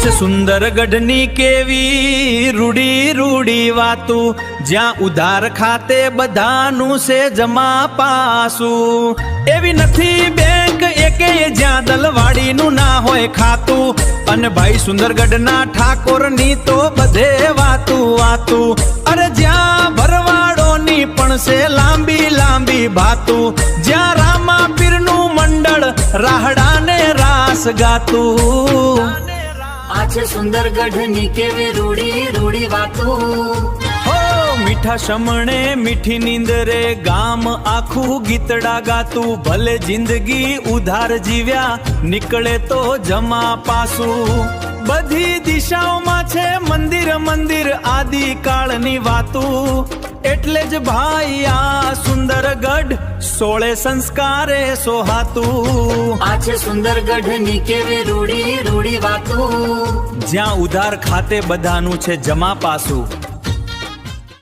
છે સુંદરગઢની કેવી રૂડી રૂડી વાતું, જ્યાં ઉધાર ખાતે બધાનું છે જમા પાસું. એવી નથી બેંક એકે જ્યાં દલવાડીનું ના હોય ખાતું, અને ભાઈ સુંદરગઢના ઠાકોરની તો બધે વાતું વાતું. અરે જ્યાં ભરવાડોની પણ છે લાંબી લાંબી ભાતું, જ્યાં રામા પીરનું મંડળ રાહડાને રાસ ગાતું. આ છે સુંદરગઢની કેવી રૂડી રૂડી વાતો. હો મીઠા શમણે મીઠી નીંદરે ગામ આખું ગીતડા ગાતું, ભલે જિંદગી ઉધાર જીવ્યા નીકળે તો જમા પાસું. બધી દિશાઓમાં છે મંદિર મંદિર આદિકાળની વાતું, એટલે જ ભાઈ આ સુંદરગઢ 16 સંસ્કારે સોહાતું. આ છે સુંદરગઢની કેવી રૂડી રૂડી વાતો. જ્યાં ઉધાર ખાતે બધાનું છે જમા પાસું.